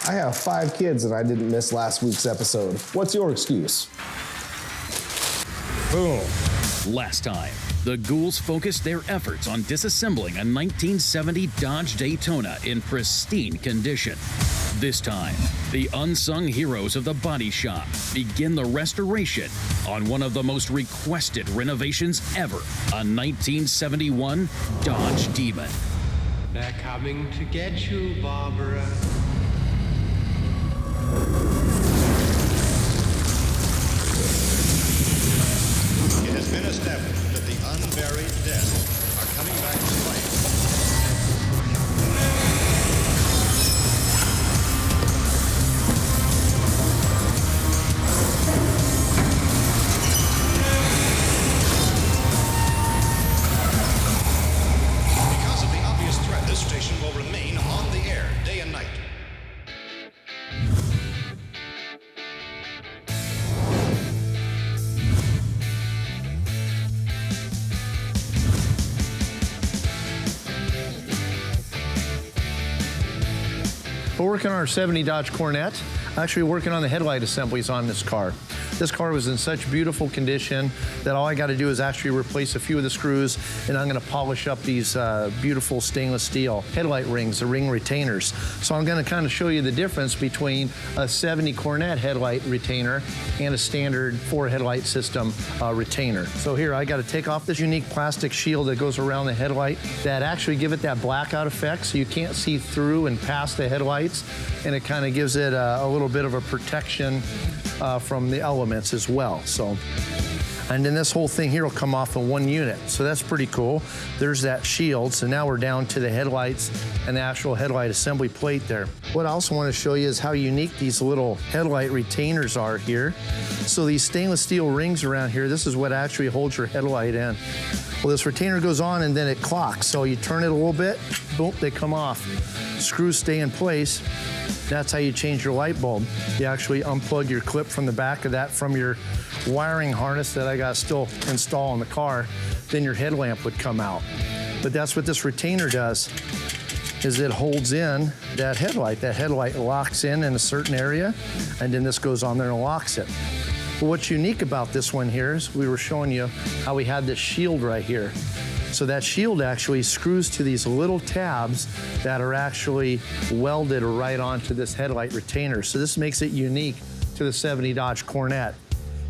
I have 5 kids and I didn't miss last week's episode. What's your excuse? Boom. Last time, the Ghouls focused their efforts on disassembling a 1970 Dodge Daytona in pristine condition. This time, the unsung heroes of the body shop begin the restoration on one of the most requested renovations ever, a 1971 Dodge Demon. They're coming to get you, Barbara. It has been established that the unburied dead are coming back to life. Because of the obvious threat, this station will remain on the air day and night. We're working on our 70 Dodge Coronet, actually working on the headlight assemblies on this car. This car was in such beautiful condition that all I got to do is actually replace a few of the screws, and I'm going to polish up these beautiful stainless steel headlight rings, the ring retainers. So I'm going to kind of show you the difference between a 70 Coronet headlight retainer and a standard 4 headlight system retainer. So here, I got to take off this unique plastic shield that goes around the headlight that actually give it that blackout effect so you can't see through and past the headlights, and it kind of gives it a little bit of a protection from the elements as well. And then this whole thing here will come off in one unit. So that's pretty cool. There's that shield. So now we're down to the headlights and the actual headlight assembly plate there. What I also want to show you is how unique these little headlight retainers are here. So these stainless steel rings around here, this is what actually holds your headlight in. Well, this retainer goes on and then it clocks. So you turn it a little bit, boom, they come off. Screws stay in place. That's how you change your light bulb. You actually unplug your clip from the back of that from your wiring harness that I got still installed in the car, then your headlamp would come out. But that's what this retainer does, is it holds in that headlight. That headlight locks in a certain area, and then this goes on there and locks it. But what's unique about this one here is we were showing you how we had this shield right here. So that shield actually screws to these little tabs that are actually welded right onto this headlight retainer. So this makes it unique to the 70 Dodge Coronet.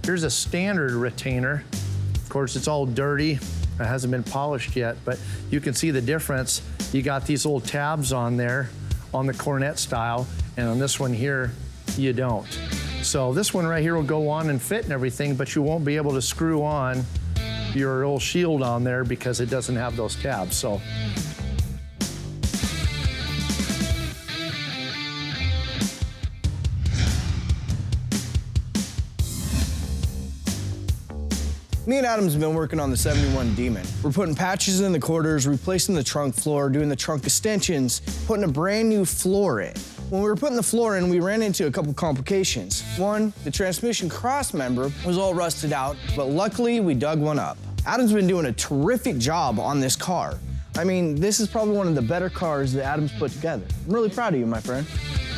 Here's a standard retainer. Of course, it's all dirty. It hasn't been polished yet, but you can see the difference. You got these little tabs on there on the Coronet style, and on this one here, you don't. So this one right here will go on and fit and everything, but you won't be able to screw on your little shield on there because it doesn't have those tabs. So me and Adam's been working on the 71 Demon. We're putting patches in the quarters, replacing the trunk floor, doing the trunk extensions, putting a brand new floor in. When we were putting the floor in, we ran into a couple complications. One, the transmission cross member was all rusted out, but luckily we dug one up. Adam's been doing a terrific job on this car. I mean, this is probably one of the better cars that Adam's put together. I'm really proud of you, my friend.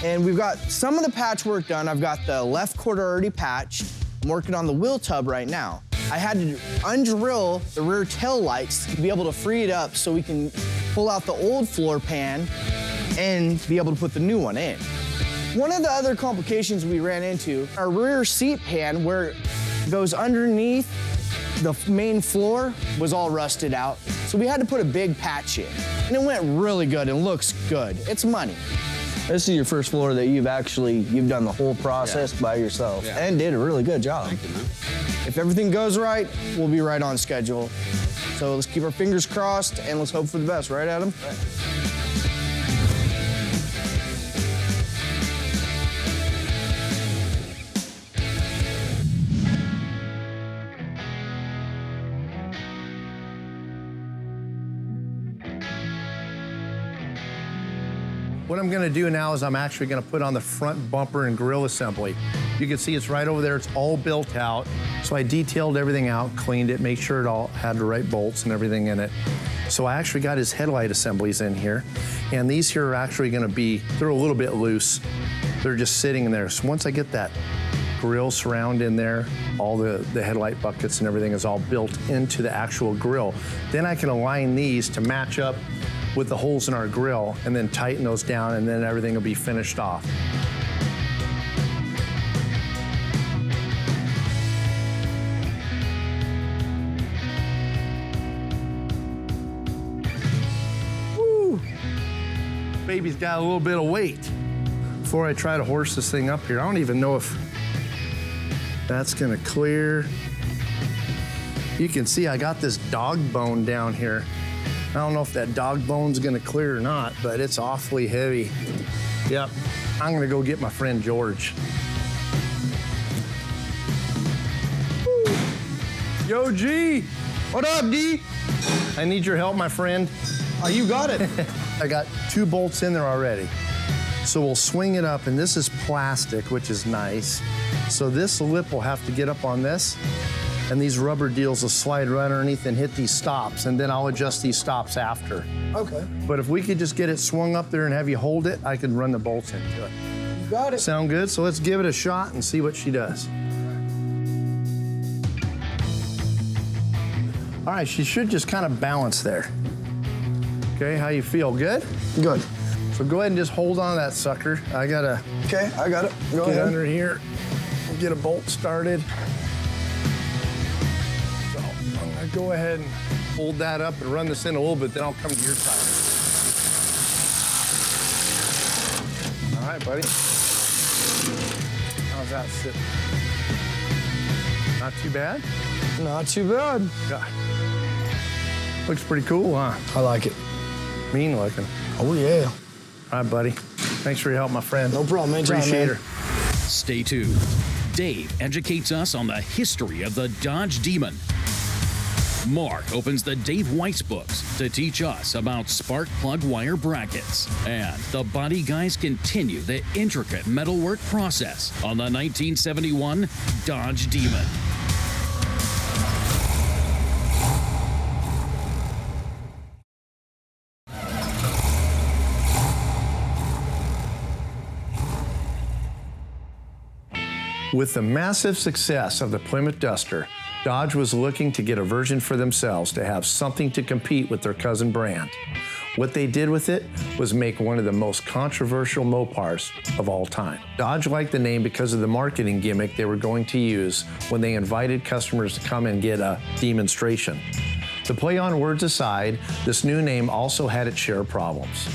And we've got some of the patchwork done. I've got the left quarter already patched. I'm working on the wheel tub right now. I had to undrill the rear tail lights to be able to free it up so we can pull out the old floor pan and be able to put the new one in. One of the other complications we ran into, our rear seat pan where it goes underneath the main floor was all rusted out. So we had to put a big patch in. And it went really good and looks good. It's money. This is your first floor that you've done the whole process by yourself and did a really good job. Thank you, man. If everything goes right, we'll be right on schedule. So let's keep our fingers crossed and let's hope for the best, right, Adam? Right. what I'm gonna do now is I'm actually gonna put on the front bumper and grille assembly. You can see it's right over there, it's all built out. So I detailed everything out, cleaned it, made sure it all had the right bolts and everything in it. So I actually got his headlight assemblies in here. And these here are actually gonna be, they're a little bit loose. They're just sitting in there. So once I get that grill surround in there, all the headlight buckets and everything is all built into the actual grill. Then I can align these to match up with the holes in our grill and then tighten those down, and then everything will be finished off. Woo! Baby's got a little bit of weight. Before I try to horse this thing up here, I don't even know if that's gonna clear. You can see I got this dog bone down here. I don't know if that dog bone's gonna clear or not, but it's awfully heavy. Yep, I'm gonna go get my friend George. Woo. Yo, G. What up, D? I need your help, my friend. Oh, you got it. I got 2 bolts in there already. So we'll swing it up, and this is plastic, which is nice. So this lip will have to get up on this, and these rubber deals will slide right underneath and hit these stops, and then I'll adjust these stops after. Okay. But if we could just get it swung up there and have you hold it, I could run the bolts into it. You got it. Sound good? So let's give it a shot and see what she does. All right, she should just kind of balance there. Okay, how you feel? Good? Good. So go ahead and just hold on to that sucker. I gotta Okay, I got it. Go get ahead. under here and get a bolt started. So I'm gonna go ahead and hold that up and run this in a little bit, then I'll come to your side. All right, buddy. How's that sitting? Not too bad? Not too bad. God. Looks pretty cool, huh? I like it. Mean looking. Oh, yeah. All right, buddy. Thanks for your help, my friend. No problem. Anytime, Appreciate man. her. Stay tuned. Dave educates us on the history of the Dodge Demon. Mark opens the Dave Weiss books to teach us about spark plug wire brackets. And the body guys continue the intricate metalwork process on the 1971 Dodge Demon. With the massive success of the Plymouth Duster, Dodge was looking to get a version for themselves to have something to compete with their cousin brand. What they did with it was make one of the most controversial Mopars of all time. Dodge liked the name because of the marketing gimmick they were going to use when they invited customers to come and get a demonstration. The play on words aside, this new name also had its share of problems.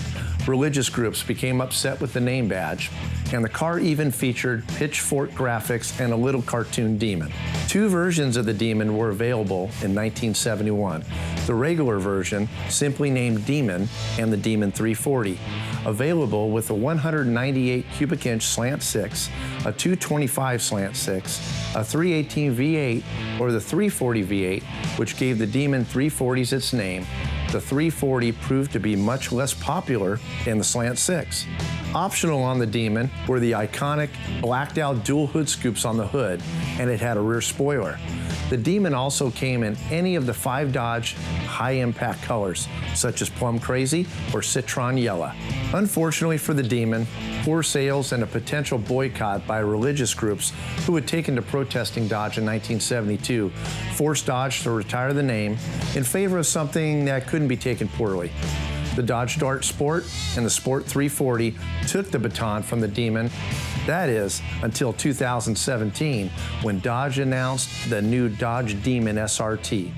Religious groups became upset with the name badge, and the car even featured pitchfork graphics and a little cartoon demon. 2 versions of the Demon were available in 1971. The regular version, simply named Demon, and the Demon 340, available with a 198 cubic inch slant 6, a 225 slant 6, a 318 V8, or the 340 V8, which gave the Demon 340s its name. The 340 proved to be much less popular than the Slant 6. Optional on the Demon were the iconic blacked out dual hood scoops on the hood, and it had a rear spoiler. The Demon also came in any of the 5 Dodge high-impact colors, such as Plum Crazy or Citron Yellow. Unfortunately for the Demon, poor sales and a potential boycott by religious groups who had taken to protesting Dodge in 1972 forced Dodge to retire the name in favor of something that couldn't be taken poorly. The Dodge Dart Sport and the Sport 340 took the baton from the Demon. That is, until 2017, when Dodge announced the new Dodge Demon SRT.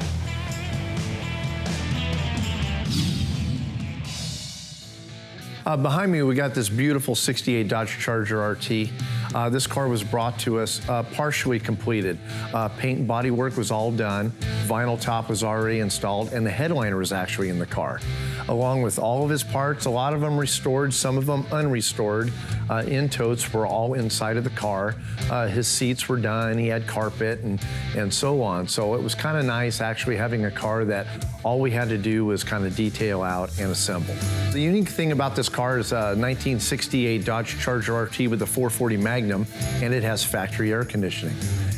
Behind me, we got this beautiful 68 Dodge Charger RT. This car was brought to us partially completed. Paint and body work was all done. Vinyl top was already installed, and the headliner was actually in the car. Along with all of his parts, a lot of them restored, some of them unrestored. In totes were all inside of the car. His seats were done, he had carpet and so on. So it was kind of nice actually having a car that all we had to do was kind of detail out and assemble. The unique thing about this car is a 1968 Dodge Charger RT with a 440 Magnum, and it has factory air conditioning.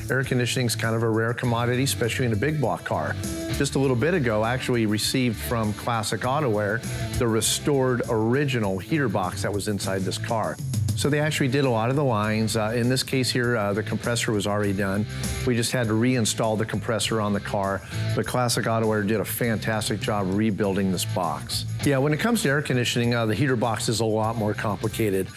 Air conditioning is kind of a rare commodity, especially in a big block car. Just a little bit ago, I actually received from Classic Autowear the restored original heater box that was inside this car. So they actually did a lot of the lines. In this case here, the compressor was already done. We just had to reinstall the compressor on the car. But Classic Auto-Air did a fantastic job rebuilding this box. Yeah, when it comes to air conditioning, the heater box is a lot more complicated.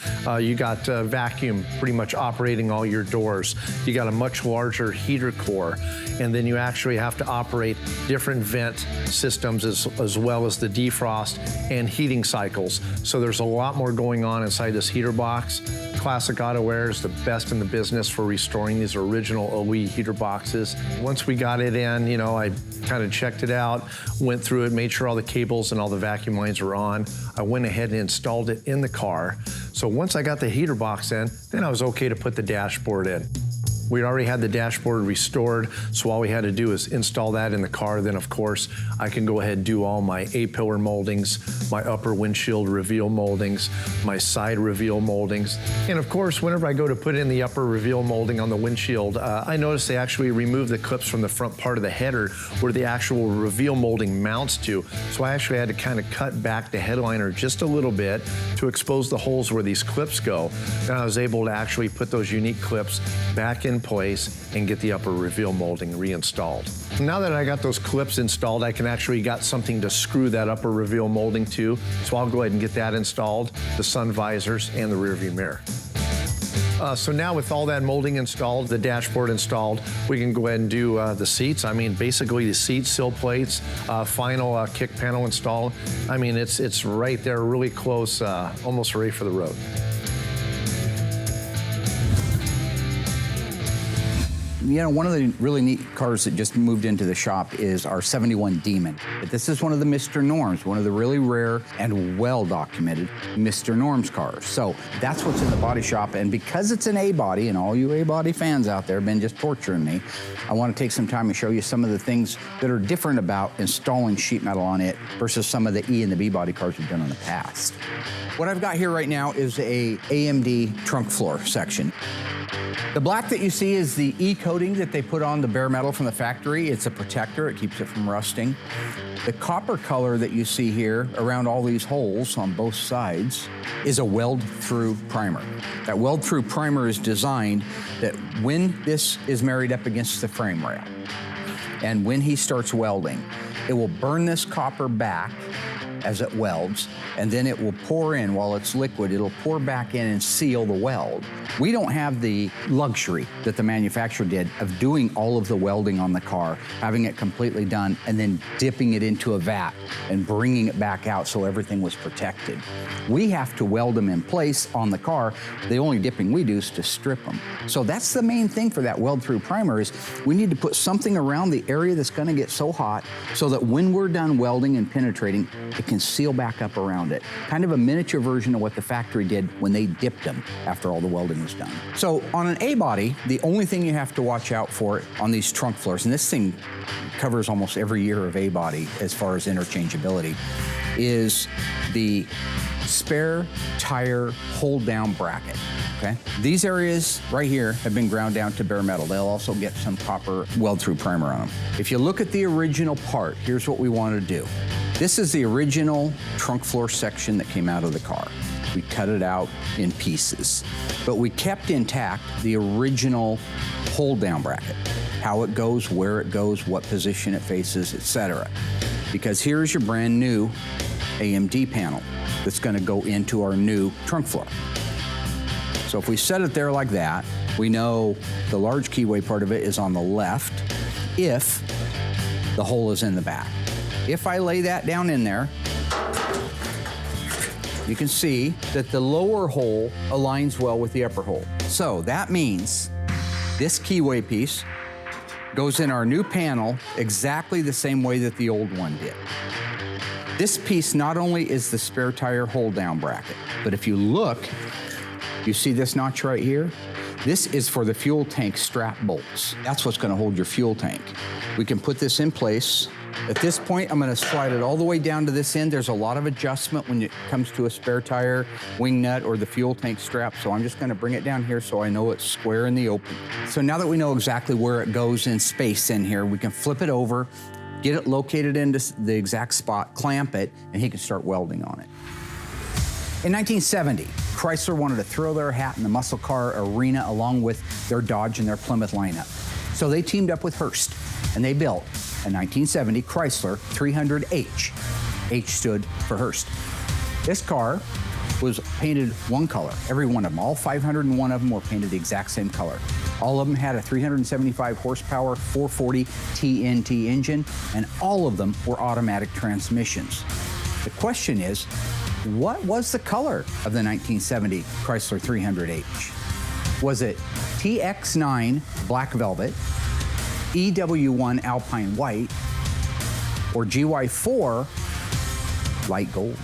You got vacuum pretty much operating all your doors. You got a much larger heater core, and then you actually have to operate different vent systems as well as the defrost and heating cycles. So there's a lot more going on inside this heater box. Classic Auto-Air is the best in the business for restoring these original OE heater boxes. Once we got it in, you know, I kind of checked it out, went through it, made sure all the cables and all the vacuum lines were on. I went ahead and installed it in the car. So once I got the heater box in, then I was okay to put the dashboard in. We already had the dashboard restored, so all we had to do is install that in the car. Then, of course, I can go ahead and do all my A-pillar moldings, my upper windshield reveal moldings, my side reveal moldings. And of course, whenever I go to put in the upper reveal molding on the windshield, I noticed they actually removed the clips from the front part of the header where the actual reveal molding mounts to. So I actually had to kind of cut back the headliner just a little bit to expose the holes where these clips go. And I was able to actually put those unique clips back in place and get the upper reveal molding reinstalled. Now that I got those clips installed, I can actually got something to screw that upper reveal molding to. So I'll go ahead and get that installed, the sun visors and the rear view mirror. So now with all that molding installed, the dashboard installed, we can go ahead and do the seats. I mean, basically the seat sill plates, final kick panel installed. I mean, it's right there, really close, almost ready for the road. You know, one of the really neat cars that just moved into the shop is our 71 Demon. But this is one of the Mr. Norms, one of the really rare and well-documented Mr. Norms cars. So that's what's in the body shop. And because it's an A-body, and all you A-body fans out there have been just torturing me, I want to take some time and show you some of the things that are different about installing sheet metal on it versus some of the E and the B-body cars we've done in the past. What I've got here right now is a AMD trunk floor section. The black that you see is the E coating that they put on the bare metal from the factory. It's a protector, it keeps it from rusting. The copper color that you see here around all these holes on both sides is a weld-through primer. That weld-through primer is designed that when this is married up against the frame rail, and when he starts welding, it will burn this copper back as it welds, and then it will pour in while it's liquid. It'll pour back in and seal the weld. We don't have the luxury that the manufacturer did of doing all of the welding on the car, having it completely done, and then dipping it into a vat and bringing it back out so everything was protected. We have to weld them in place on the car. The only dipping we do is to strip them. So that's the main thing for that weld-through primer is we need to put something around the area that's gonna get so hot so that when we're done welding and penetrating, it can seal back up around it. Kind of a miniature version of what the factory did when they dipped them after all the welding was done. So on an A-body, the only thing you have to watch out for on these trunk floors, and this thing covers almost every year of A-body as far as interchangeability, is the spare tire hold-down bracket. Okay? These areas right here have been ground down to bare metal. They'll also get some copper weld-through primer on them. If you look at the original part, here's what we want to do. This is the original trunk floor section that came out of the car. We cut it out in pieces, but we kept intact the original hold-down bracket, how it goes, where it goes, what position it faces, etc. Because here's your brand new AMD panel that's going to go into our new trunk floor. So if we set it there like that, we know the large keyway part of it is on the left if the hole is in the back. If I lay that down in there, you can see that the lower hole aligns well with the upper hole. So that means this keyway piece goes in our new panel exactly the same way that the old one did. This piece not only is the spare tire hold down bracket, but if you look, you see this notch right here? This is for the fuel tank strap bolts. That's what's gonna hold your fuel tank. We can put this in place. At this point, I'm gonna slide it all the way down to this end. There's a lot of adjustment when it comes to a spare tire, wing nut, or the fuel tank strap, so I'm just gonna bring it down here so I know it's square in the open. So now that we know exactly where it goes in space in here, we can flip it over, get it located into the exact spot, clamp it, and he can start welding on it. In 1970, Chrysler wanted to throw their hat in the muscle car arena along with their Dodge and their Plymouth lineup. So they teamed up with Hurst, and they built a 1970 Chrysler 300H. H stood for Hurst. This car was painted one color. Every one of them, all 501 of them were painted the exact same color. All of them had a 375 horsepower 440 TNT engine, and all of them were automatic transmissions. The question is, what was the color of the 1970 Chrysler 300H? Was it TX9 black velvet, EW1 alpine white, or GY4 light gold?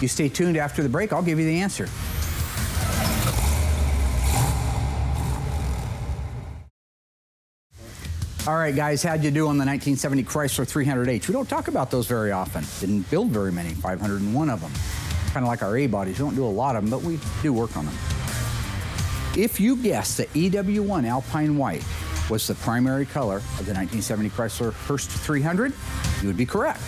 You stay tuned after the break, I'll give you the answer. All right, guys, how'd you do on the 1970 Chrysler 300H? We don't talk about those very often. Didn't build very many, 501 of them. Kind of like our A-bodies, we don't do a lot of them, but we do work on them. If you guessed that EW1 Alpine White was the primary color of the 1970 Chrysler Hurst 300, you would be correct.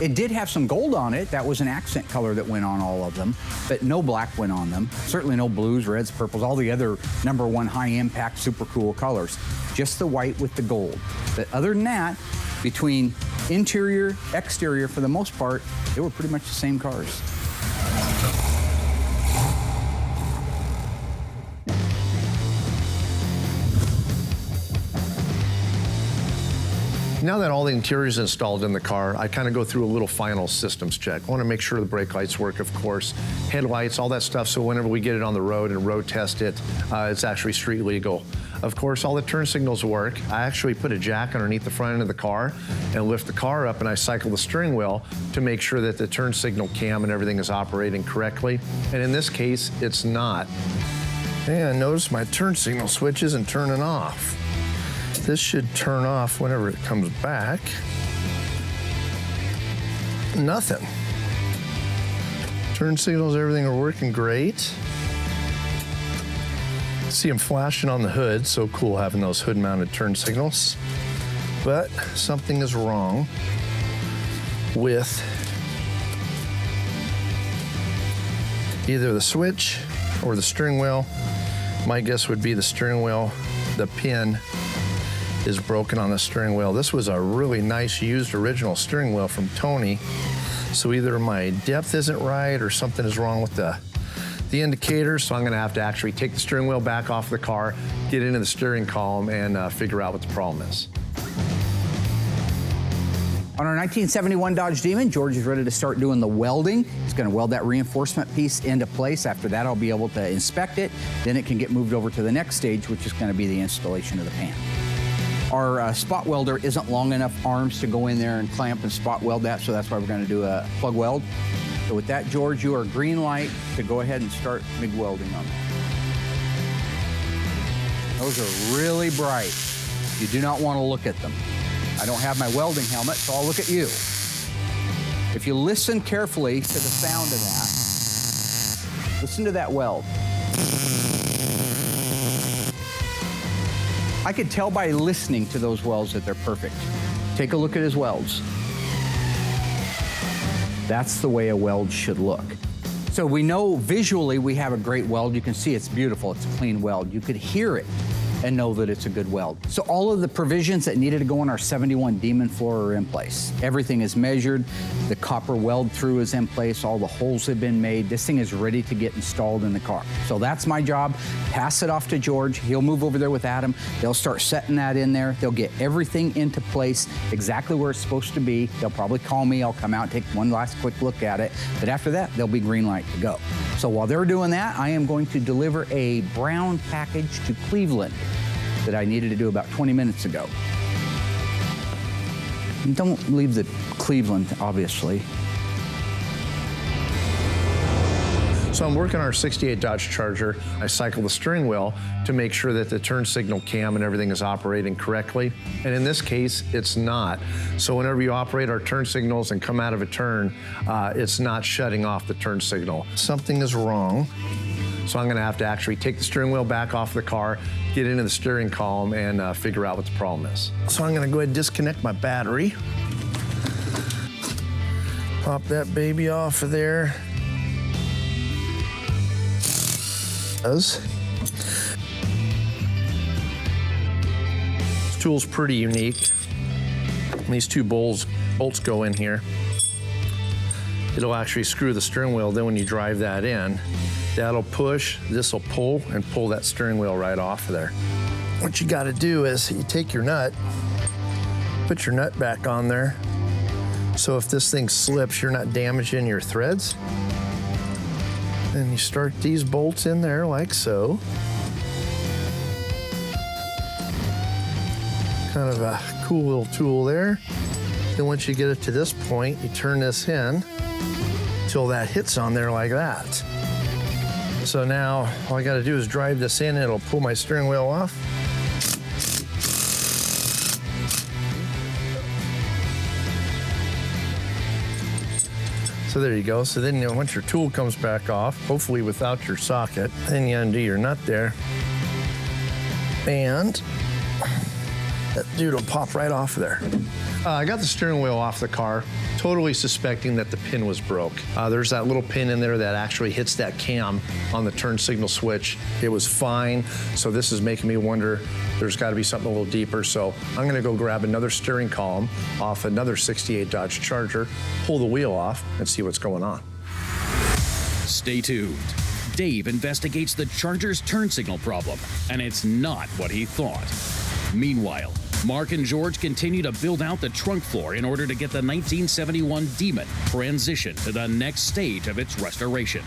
It did have some gold on it. That was an accent color that went on all of them, but no black went on them. Certainly no blues, reds, purples, all the other #1 high impact, super cool colors. Just the white with the gold. But other than that, between interior, exterior, for the most part, they were pretty much the same cars. Now that all the interior is installed in the car, I kind of go through a little final systems check. I want to make sure the brake lights work, of course, headlights, all that stuff, so whenever we get it on the road and road test it, it's actually street legal. Of course, all the turn signals work. I actually put a jack underneath the front end of the car and lift the car up, and I cycle the steering wheel to make sure that the turn signal cam and everything is operating correctly. And in this case, it's not. And notice my turn signal switch isn't turning off. This should turn off whenever it comes back. Nothing. Turn signals, everything are working great. See them flashing on the hood. So cool having those hood-mounted turn signals. But something is wrong with either the switch or the steering wheel. My guess would be the steering wheel. The pin is broken on the steering wheel. This was a really nice used original steering wheel from Tony. So either my depth isn't right or something is wrong with the indicator. So I'm gonna have to actually take the steering wheel back off the car, get into the steering column, and figure out what the problem is. On our 1971 Dodge Demon, George is ready to start doing the welding. He's going to weld that reinforcement piece into place. After that, I'll be able to inspect it. Then it can get moved over to the next stage, which is going to be the installation of the pan. Our spot welder isn't long enough arms to go in there and clamp and spot weld that, so that's why we're going to do a plug weld. So with that, George, you are green light to go ahead and start MIG welding on that. Those are really bright. You do not want to look at them. I don't have my welding helmet, so I'll look at you. If you listen carefully to the sound of that, listen to that weld. I could tell by listening to those welds that they're perfect. Take a look at his welds. That's the way a weld should look. So we know visually we have a great weld. You can see it's beautiful, it's a clean weld. You could hear it and know that it's a good weld. So all of the provisions that needed to go on our 71 Demon floor are in place. Everything is measured, the copper weld through is in place, all the holes have been made. This thing is ready to get installed in the car. So that's my job. Pass it off to George. He'll move over there with Adam. They'll start setting that in there. They'll get everything into place exactly where it's supposed to be. They'll probably call me. I'll come out and take one last quick look at it. But after that, they'll be green light to go. So while they're doing that, I am going to deliver a brown package to Cleveland that I needed to do about 20 minutes ago. And don't leave the Cleveland, obviously. So I'm working our 68 Dodge Charger. I cycle the steering wheel to make sure that the turn signal cam and everything is operating correctly. And in this case, it's not. So whenever you operate our turn signals and come out of a turn, it's not shutting off the turn signal. Something is wrong. So I'm gonna have to actually take the steering wheel back off the car, get into the steering column, and figure out what the problem is. So I'm gonna go ahead and disconnect my battery. Pop that baby off of there. This tool's pretty unique. These two bolts go in here. It'll actually screw the steering wheel. Then when you drive that in, that'll push, this'll pull and pull that steering wheel right off of there. What you gotta do is you take your nut, put your nut back on there. So if this thing slips, you're not damaging your threads. And you start these bolts in there like so. Kind of a cool little tool there. Then once you get it to this point, you turn this in till that hits on there like that. So now all I gotta do is drive this in and it'll pull my steering wheel off. So there you go. So then once your tool comes back off, hopefully without your socket, then you undo your nut there. And that dude will pop right off of there. I got the steering wheel off the car, totally suspecting that the pin was broke. There's that little pin in there that actually hits that cam on the turn signal switch. It was fine, so this is making me wonder there's gotta be something a little deeper, so I'm gonna go grab another steering column off another 68 Dodge Charger, pull the wheel off, and see what's going on. Stay tuned. Dave investigates the Charger's turn signal problem, and it's not what he thought. Meanwhile, Mark and George continue to build out the trunk floor in order to get the 1971 Demon transitioned to the next stage of its restoration.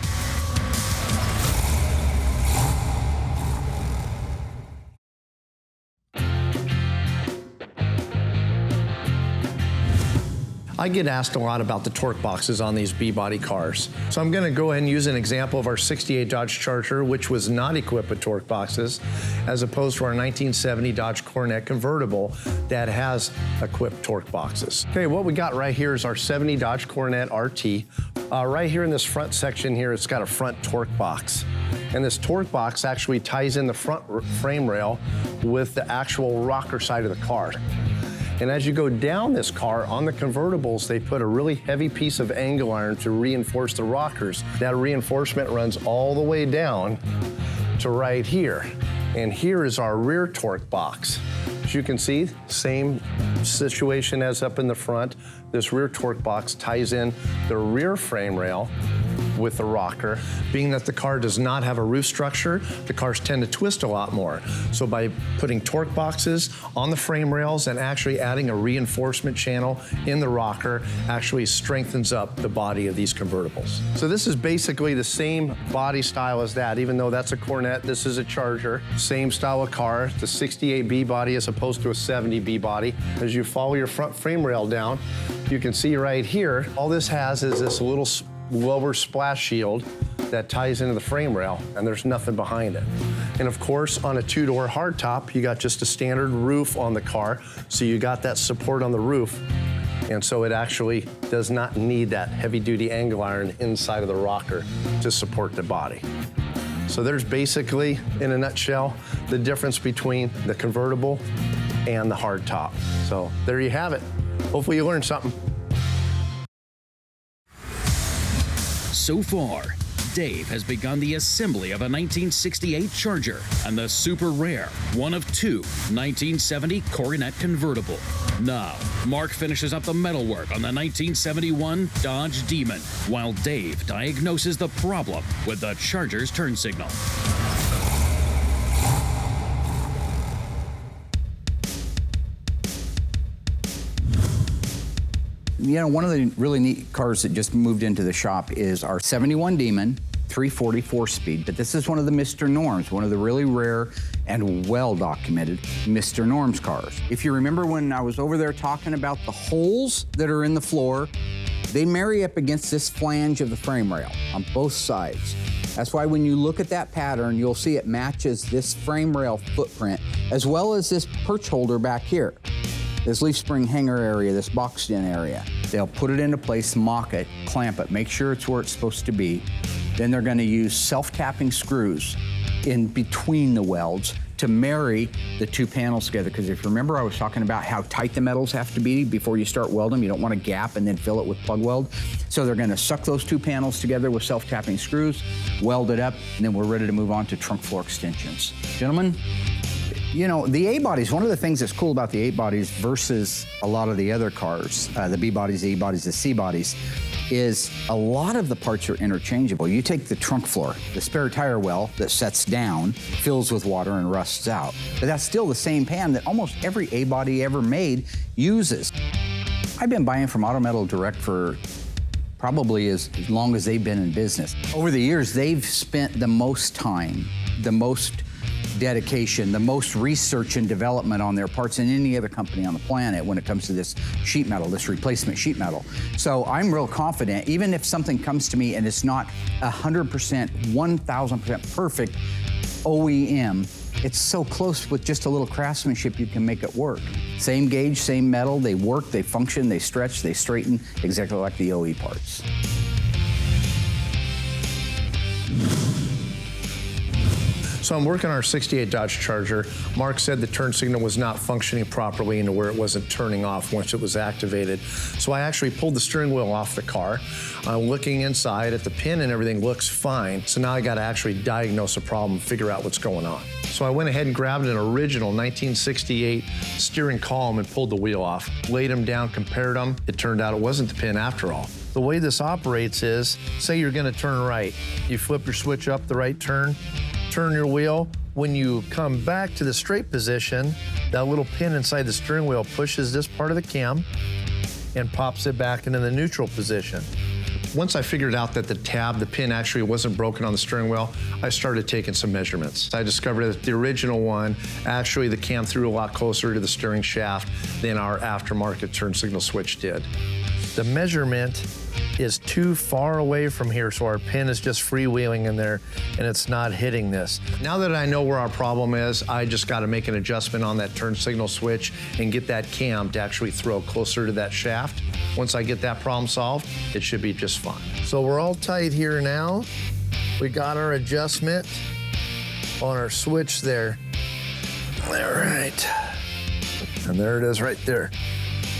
I get asked a lot about the torque boxes on these B-body cars. So I'm gonna go ahead and use an example of our 68 Dodge Charger, which was not equipped with torque boxes, as opposed to our 1970 Dodge Coronet convertible that has equipped torque boxes. Okay, what we got right here is our 70 Dodge Coronet RT. Right here in this front section here, it's got a front torque box. And this torque box actually ties in the front frame rail with the actual rocker side of the car. And as you go down this car, on the convertibles, they put a really heavy piece of angle iron to reinforce the rockers. That reinforcement runs all the way down to right here. And here is our rear torque box. As you can see, same situation as up in the front. This rear torque box ties in the rear frame rail with the rocker. Being that the car does not have a roof structure, the cars tend to twist a lot more. So by putting torque boxes on the frame rails and actually adding a reinforcement channel in the rocker actually strengthens up the body of these convertibles. So this is basically the same body style as that, even though that's a Coronet, this is a Charger. Same style of car, the 68B body as opposed to a 70B body. As you follow your front frame rail down, you can see right here, all this has is this little lower splash shield that ties into the frame rail, and there's nothing behind it. And of course, on a two-door hardtop, you got just a standard roof on the car, so you got that support on the roof, and so it actually does not need that heavy-duty angle iron inside of the rocker to support the body. So there's basically, in a nutshell, the difference between the convertible and the hardtop. So there you have it. Hopefully you learned something. So far, Dave has begun the assembly of a 1968 Charger and the super rare, one of two 1970 Coronet convertible. Now, Mark finishes up the metalwork on the 1971 Dodge Demon, while Dave diagnoses the problem with the Charger's turn signal. You know, one of the really neat cars that just moved into the shop is our 71 Demon 340 4-speed, but this is one of the Mr. Norms, one of the really rare and well-documented Mr. Norms cars. If you remember when I was over there talking about the holes that are in the floor, they marry up against this flange of the frame rail on both sides. That's why when you look at that pattern, you'll see it matches this frame rail footprint, as well as this perch holder back here. This leaf spring hanger area, this boxed in area. They'll put it into place, mock it, clamp it, make sure it's where it's supposed to be. Then they're gonna use self-tapping screws in between the welds to marry the two panels together. Because if you remember, I was talking about how tight the metals have to be before you start welding them. You don't want to gap and then fill it with plug weld. So they're going to suck those two panels together with self-tapping screws, weld it up, and then we're ready to move on to trunk floor extensions. Gentlemen, you know, the A-bodies, one of the things that's cool about the A-bodies versus a lot of the other cars, the B-bodies, the E-bodies, the C-bodies, is a lot of the parts are interchangeable. You take the trunk floor, the spare tire well that sets down, fills with water and rusts out. But that's still the same pan that almost every A-body ever made uses. I've been buying from Auto Metal Direct for probably as long as they've been in business. Over the years, they've spent the most time, the most dedication, the most research and development on their parts than any other company on the planet when it comes to this sheet metal, this replacement sheet metal. So I'm real confident, even if something comes to me and it's not 100%, 1,000% perfect OEM, it's so close with just a little craftsmanship you can make it work. Same gauge, same metal, they work, they function, they stretch, they straighten, exactly like the OE parts. So I'm working on our 68 Dodge Charger. Mark said the turn signal was not functioning properly into where it wasn't turning off once it was activated. So I actually pulled the steering wheel off the car. I'm looking inside at the pin and everything looks fine. So now I got to actually diagnose a problem, figure out what's going on. So I went ahead and grabbed an original 1968 steering column and pulled the wheel off. Laid them down, compared them. It turned out it wasn't the pin after all. The way this operates is, say you're going to turn right. You flip your switch up the right turn, turn your wheel. When you come back to the straight position, that little pin inside the steering wheel pushes this part of the cam and pops it back into the neutral position. Once I figured out that the pin actually wasn't broken on the steering wheel, I started taking some measurements. I discovered that the original one, actually the cam threw a lot closer to the steering shaft than our aftermarket turn signal switch did. The measurement is too far away from here, so our pin is just freewheeling in there and it's not hitting this. Now that I know where our problem is, I just got to make an adjustment on that turn signal switch and get that cam to actually throw closer to that shaft. Once I get that problem solved, it should be just fine. So we're all tight here now. We got our adjustment on our switch there. All right. And there it is right there.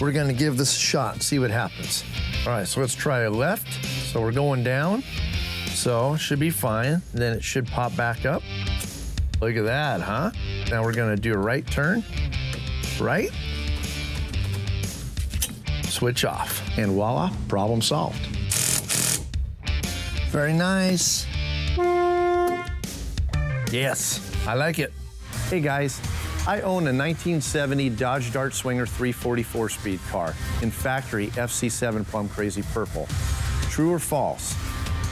We're gonna give this a shot and see what happens. All right, so let's try a left. So we're going down. So it should be fine. Then it should pop back up. Look at that, huh? Now we're gonna do a right turn. Right. Switch off. And voila, problem solved. Very nice. Yes, I like it. Hey guys, I own a 1970 Dodge Dart Swinger 344 speed car in factory FC7 Plum Crazy Purple. True or false?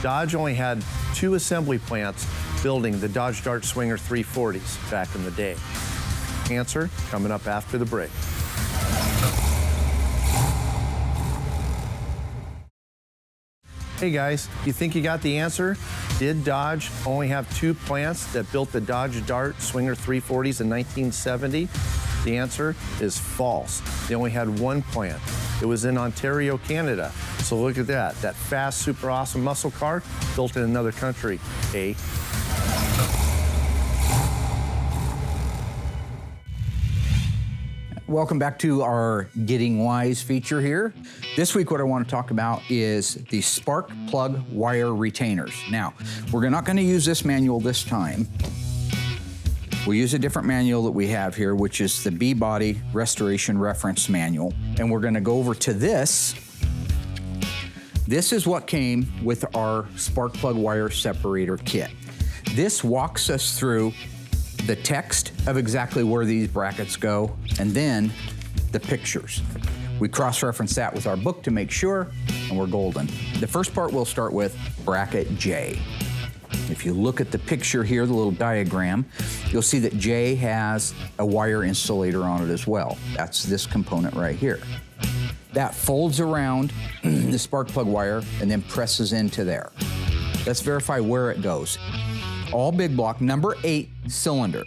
Dodge only had 2 assembly plants building the Dodge Dart Swinger 340s back in the day. Answer coming up after the break. Hey guys, you think you got the answer? Did Dodge only have 2 plants that built the Dodge Dart Swinger 340s in 1970? The answer is false. They only had 1 plant. It was in Ontario, Canada. So look at that fast, super awesome muscle car built in another country, eh? Welcome back to our Getting Wise feature here. This week what I want to talk about is the spark plug wire retainers. Now, we're not going to use this manual this time. We'll use a different manual that we have here, which is the B-Body Restoration Reference Manual. And we're going to go over to this. This is what came with our spark plug wire separator kit. This walks us through the text of exactly where these brackets go, and then the pictures. We cross-reference that with our book to make sure, and we're golden. The first part we'll start with bracket J. If you look at the picture here, the little diagram, you'll see that J has a wire insulator on it as well. That's this component right here. That folds around the spark plug wire and then presses into there. Let's verify where it goes. All big block, number 8 cylinder,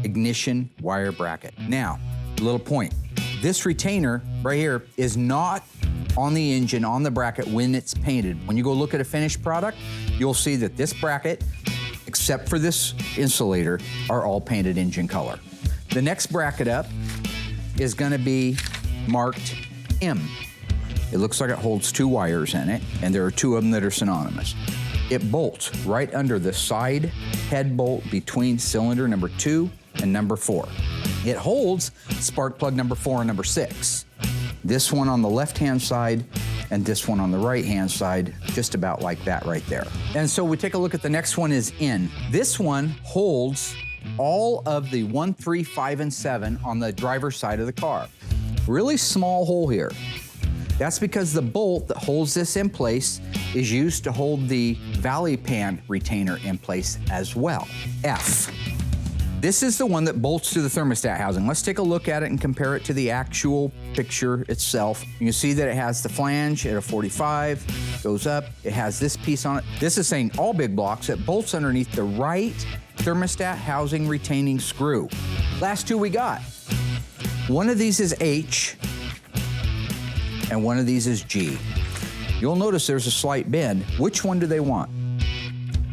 ignition wire bracket. Now, little point. This retainer right here is not on the engine, on the bracket when it's painted. When you go look at a finished product, you'll see that this bracket except for this insulator, are all painted engine color. The next bracket up is going to be marked M. It looks like it holds 2 wires in it, and there are 2 of them that are synonymous. It bolts right under the side head bolt between cylinder number 2 and number 4. It holds spark plug number 4 and number 6. This one on the left-hand side and this one on the right-hand side, just about like that right there. And so we take a look at the next one is N. This one holds all of the 1, 3, 5, and 7 on the driver's side of the car. Really small hole here. That's because the bolt that holds this in place is used to hold the valley pan retainer in place as well. F. This is the one that bolts to the thermostat housing. Let's take a look at it and compare it to the actual picture itself. You can see that it has the flange at a 45, goes up, it has this piece on it. This is saying all big blocks. It bolts underneath the right thermostat housing retaining screw. Last 2 we got. One of these is H, and one of these is G. You'll notice there's a slight bend. Which one do they want?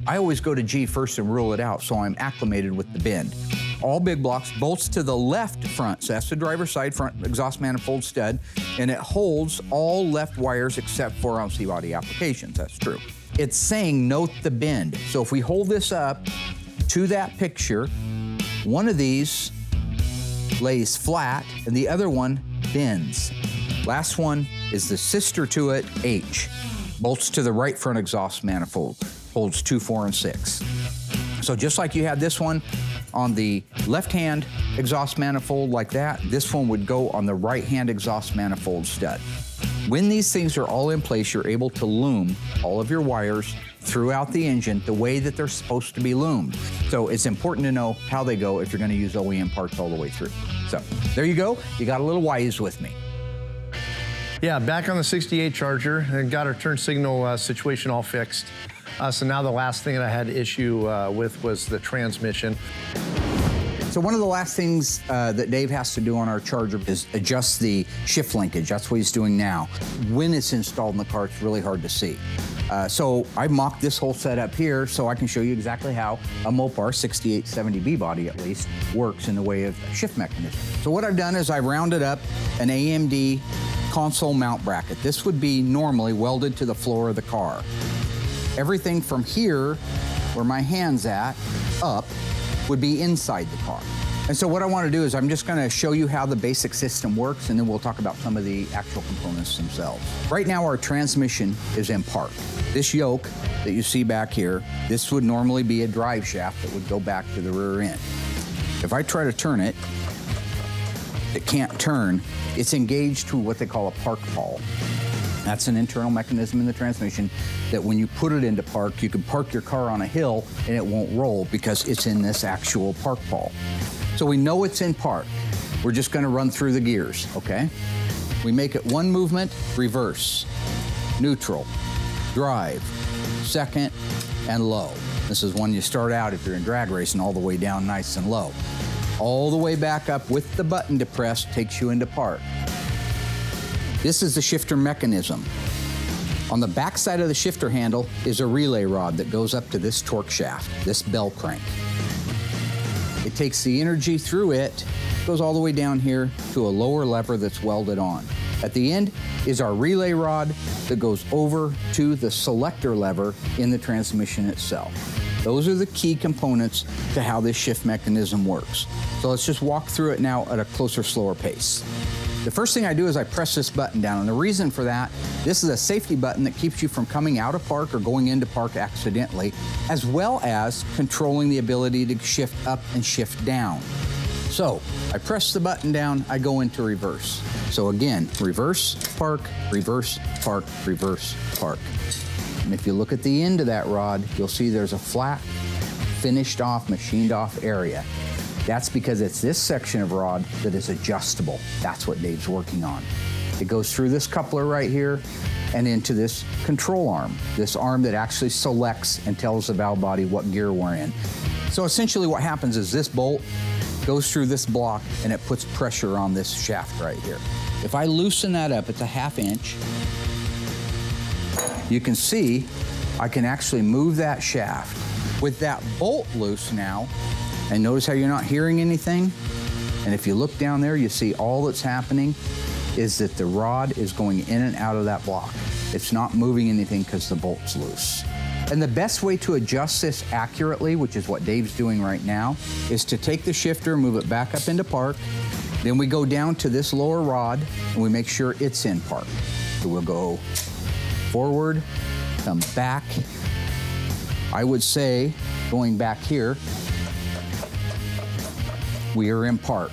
I always go to G first and rule it out, so I'm acclimated with the bend. All big blocks, bolts to the left front, so that's the driver's side front exhaust manifold stud, and it holds all left wires except for on C-body applications, that's true. It's saying note the bend. So if we hold this up to that picture, one of these lays flat and the other one bends. Last one is the sister to it, H. Bolts to the right front exhaust manifold, holds 2, 4, and 6. So just like you had this one on the left-hand exhaust manifold like that, this one would go on the right-hand exhaust manifold stud. When these things are all in place, you're able to loom all of your wires throughout the engine the way that they're supposed to be loomed. So it's important to know how they go if you're going to use OEM parts all the way through. So there you go. You got a little wise with me. Yeah, back on the 68 Charger, and got our turn signal situation all fixed. So now the last thing that I had issue with was the transmission. So one of the last things that Dave has to do on our Charger is adjust the shift linkage. That's what he's doing now. When it's installed in the car, it's really hard to see. So I mocked this whole setup here so I can show you exactly how a Mopar 6870B body, at least, works in the way of shift mechanism. So what I've done is I've rounded up an AMD console mount bracket. This would be normally welded to the floor of the car. Everything from here, where my hand's at, up, would be inside the car. And so what I want to do is I'm just going to show you how the basic system works, and then we'll talk about some of the actual components themselves. Right now our transmission is in park. This yoke that you see back here, this would normally be a drive shaft that would go back to the rear end. If I try to turn it, it can't turn. It's engaged to what they call a park pawl. That's an internal mechanism in the transmission that when you put it into park, you can park your car on a hill and it won't roll because it's in this actual park pawl. So we know it's in park. We're just gonna run through the gears, okay? We make it one movement, reverse, neutral, drive, second, and low. This is when you start out if you're in drag racing, all the way down nice and low. All the way back up with the button depressed takes you into park. This is the shifter mechanism. On the back side of the shifter handle is a relay rod that goes up to this torque shaft, this bell crank. It takes the energy through it, goes all the way down here to a lower lever that's welded on. At the end is our relay rod that goes over to the selector lever in the transmission itself. Those are the key components to how this shift mechanism works. So let's just walk through it now at a closer, slower pace. The first thing I do is I press this button down, and the reason for that, this is a safety button that keeps you from coming out of park or going into park accidentally, as well as controlling the ability to shift up and shift down. So I press the button down, I go into reverse. So again, reverse, park, reverse, park, reverse, park. And if you look at the end of that rod, you'll see there's a flat, finished off, machined off area. That's because it's this section of rod that is adjustable. That's what Dave's working on. It goes through this coupler right here and into this control arm, this arm that actually selects and tells the valve body what gear we're in. So essentially what happens is this bolt goes through this block and it puts pressure on this shaft right here. If I loosen that up, it's a 1/2 inch. You can see I can actually move that shaft With that bolt loose now, and notice how you're not hearing anything? And if you look down there, you see all that's happening is that the rod is going in and out of that block. It's not moving anything because the bolt's loose. And the best way to adjust this accurately, which is what Dave's doing right now, is to take the shifter, move it back up into park. Then we go down to this lower rod and we make sure it's in park. So we'll go forward, come back. I would say, going back here, we are in park.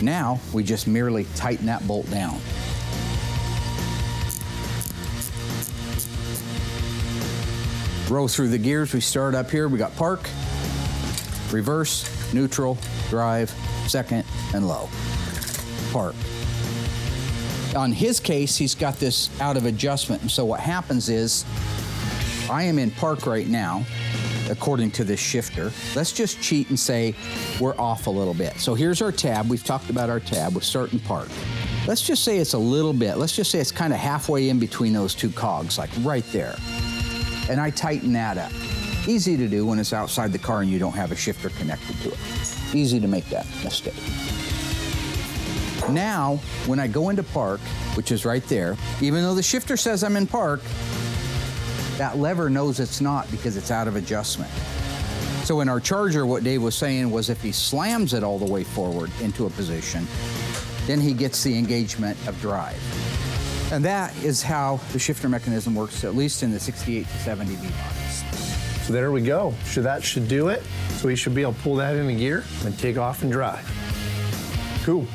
Now, we just merely tighten that bolt down. Roll through the gears, we start up here, we got park, reverse, neutral, drive, second, and low. Park. On his case, he's got this out of adjustment, and so what happens is, I am in park right now, according to this shifter. Let's just cheat and say we're off a little bit. So here's our tab. We've talked about our tab. We're starting park. Let's just say it's a little bit. Let's just say it's kind of halfway in between those two cogs, like right there. And I tighten that up. Easy to do when it's outside the car and you don't have a shifter connected to it. Easy to make that mistake. Now, when I go into park, which is right there, even though the shifter says I'm in park, that lever knows it's not because it's out of adjustment. So in our charger, what Dave was saying was if he slams it all the way forward into a position, then he gets the engagement of drive. And that is how the shifter mechanism works, at least in the 68 to 70 V models. So there we go. So that should do it. So we should be able to pull that into gear and take off and drive. Cool.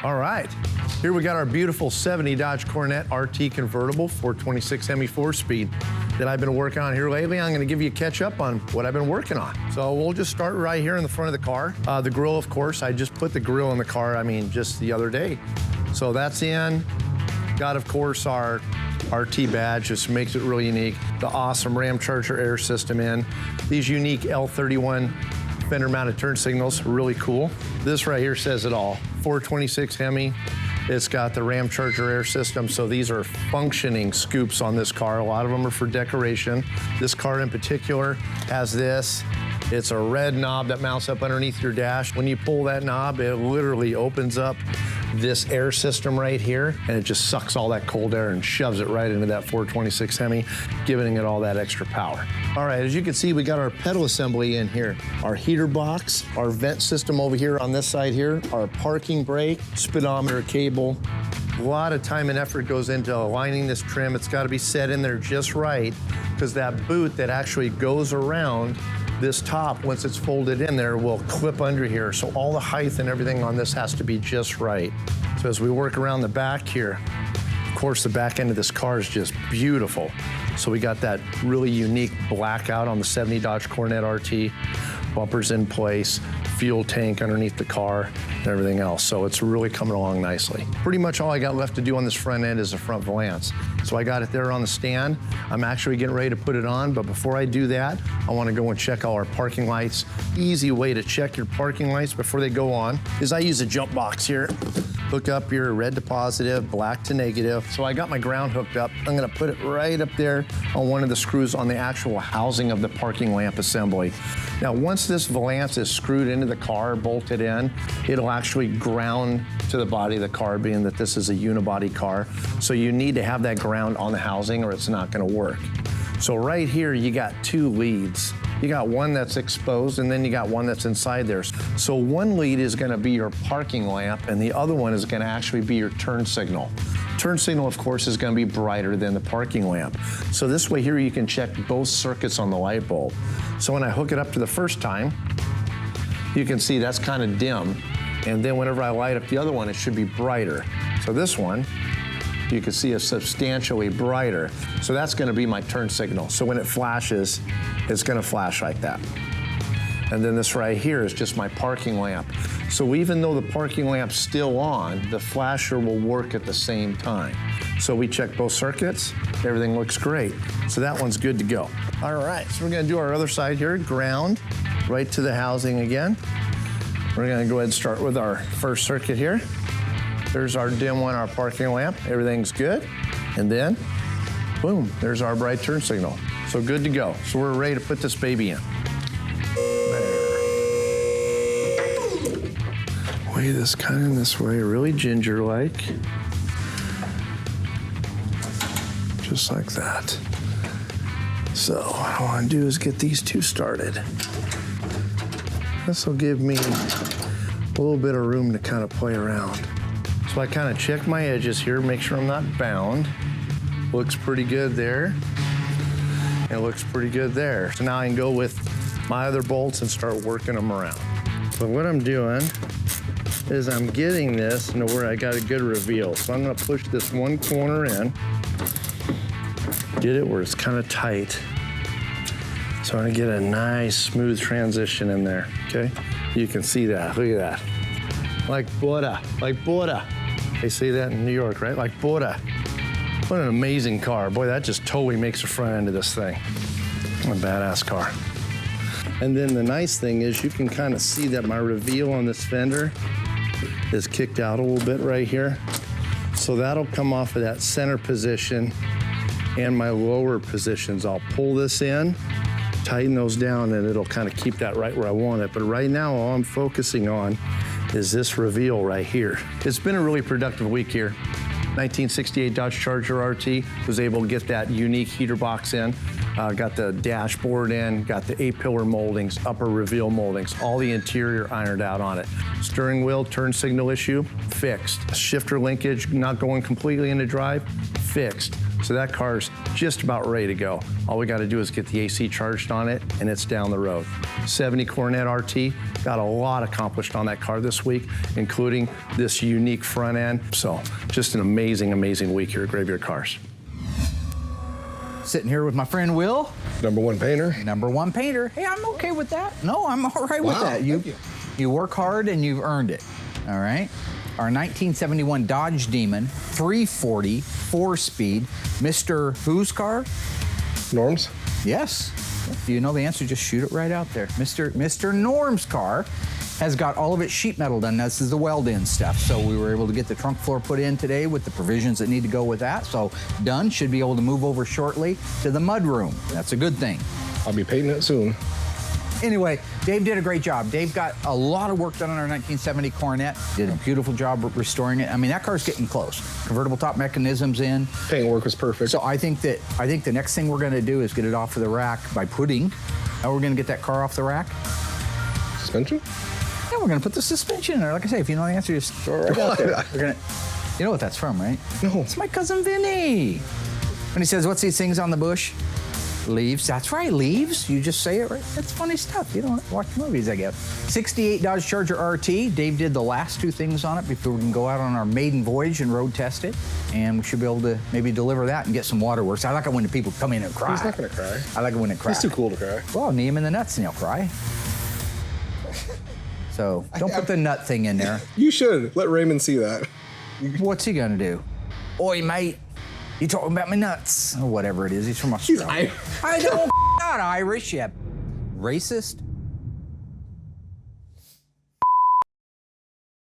All right, here we got our beautiful 70 Dodge Coronet RT convertible 426 Hemi 4-speed that I've been working on here lately. I'm gonna give you a catch up on what I've been working on. So we'll just start right here in the front of the car. The grill, of course, I just put the grill in the car, just the other day. So that's in. Got, of course, our RT badge, just makes it really unique. The awesome Ram Charger air system in. These unique L31 fender mounted turn signals, really cool. This right here says it all. 426 Hemi. It's got the Ram Charger air system, so these are functioning scoops on this car. A lot of them are for decoration. This car in particular has this. It's a red knob that mounts up underneath your dash. When you pull that knob, it literally opens up this air system right here, and it just sucks all that cold air and shoves it right into that 426 Hemi, giving it all that extra power. All right, as you can see, we got our pedal assembly in here. Our heater box, our vent system over here on this side here, our parking brake, speedometer cable. A lot of time and effort goes into aligning this trim. It's got to be set in there just right, because that boot that actually goes around this top, once it's folded in there, will clip under here. So all the height and everything on this has to be just right. So as we work around the back here, of course, the back end of this car is just beautiful. So we got that really unique blackout on the 70 Dodge Coronet RT, bumpers in place, fuel tank underneath the car, and everything else. So it's really coming along nicely. Pretty much all I got left to do on this front end is the front valance. So I got it there on the stand. I'm actually getting ready to put it on, but before I do that, I want to go and check all our parking lights. Easy way to check your parking lights before they go on is I use a jump box here. Hook up your red to positive, black to negative. So I got my ground hooked up. I'm gonna put it right up there on one of the screws on the actual housing of the parking lamp assembly. Now, once this valance is screwed into the car, bolted in, it'll actually ground to the body of the car, being that this is a unibody car. So you need to have that ground on the housing or it's not gonna work. So right here, you got two leads. You got one that's exposed and then you got one that's inside there. So one lead is gonna be your parking lamp and the other one is gonna actually be your turn signal. Turn signal, of course, is gonna be brighter than the parking lamp. So this way here, you can check both circuits on the light bulb. So when I hook it up to the first time, you can see that's kind of dim. And then whenever I light up the other one, it should be brighter. So this one, you can see is substantially brighter. So that's gonna be my turn signal. So when it flashes, it's gonna flash like that. And then this right here is just my parking lamp. So even though the parking lamp's still on, the flasher will work at the same time. So we checked both circuits. Everything looks great. So that one's good to go. All right, so we're gonna do our other side here, ground, right to the housing again. We're gonna go ahead and start with our first circuit here. There's our dim one, our parking lamp. Everything's good. And then, boom, there's our bright turn signal. So good to go. So we're ready to put this baby in. Way this kind of this way, really ginger-like. Just like that. So what I want to do is get these two started. This will give me a little bit of room to kind of play around. So I kind of check my edges here, make sure I'm not bound. Looks pretty good there. It looks pretty good there. So now I can go with my other bolts and start working them around. So what I'm doing is I'm getting this into where I got a good reveal. So I'm gonna push this one corner in, get it where it's kind of tight. So I'm gonna get a nice smooth transition in there, okay? You can see that, look at that. Like butter, like butter. They say that in New York, right? Like butter. What an amazing car. Boy, that just totally makes the front end of this thing. What a badass car. And then the nice thing is you can kind of see that my reveal on this fender is kicked out a little bit right here. So that'll come off of that center position and my lower positions. I'll pull this in, tighten those down, and it'll kind of keep that right where I want it. But right now, all I'm focusing on is this reveal right here. It's been a really productive week here. 1968 Dodge Charger RT, was able to get that unique heater box in, got the dashboard in, got the A-pillar moldings, upper reveal moldings, all the interior ironed out on it. Steering wheel turn signal issue, fixed. Shifter linkage not going completely into drive, fixed. So that car's just about ready to go. All we gotta do is get the AC charged on it and it's down the road. 70 Coronet RT, got a lot accomplished on that car this week, including this unique front end. So just an amazing, amazing week here at Graveyard Carz. Sitting here with my friend Will. #1 painter. #1 painter. Hey, I'm okay with that. No, I'm all right with that. Thank you. You work hard and you've earned it. All right. Our 1971 Dodge Demon, 340, 4-speed, Mr. Whose car? Norm's. Yes. Do you know the answer? Just shoot it right out there. Mr. Norm's car has got all of its sheet metal done. This is the weld-in stuff. So we were able to get the trunk floor put in today with the provisions that need to go with that. So done. Should be able to move over shortly to the mud room. That's a good thing. I'll be painting it soon. Anyway, Dave did a great job. Dave got a lot of work done on our 1970 Coronet. Did a beautiful job restoring it. I mean, that car's getting close. Convertible top mechanisms in. Paint work was perfect. So I think the next thing we're going to do is get it off of the rack by putting. How are we going to get that car off the rack? Suspension? Yeah, we're going to put the suspension in there. Like I say, if you know the answer, just throw it right out there. We're gonna, you know what that's from, right? No. It's my cousin Vinny. When he says, "What's these things on the bush?" Leaves. That's right, leaves. You just say it right. That's funny stuff. You don't watch movies, I guess. 68 Dodge Charger RT. Dave did the last two things on it before we can go out on our maiden voyage and road test it. And we should be able to maybe deliver that and get some waterworks. I like it when the people come in and cry. He's not gonna cry. I like it when it cries. He's too cool to cry. Well, knee him in the nuts and he'll cry. So don't put the nut thing in there. You should. Let Raymond see that. What's he gonna do? Oi, mate. You talking about my nuts? Or whatever it is. He's from Australia. He's Irish. I don't not Irish, you racist.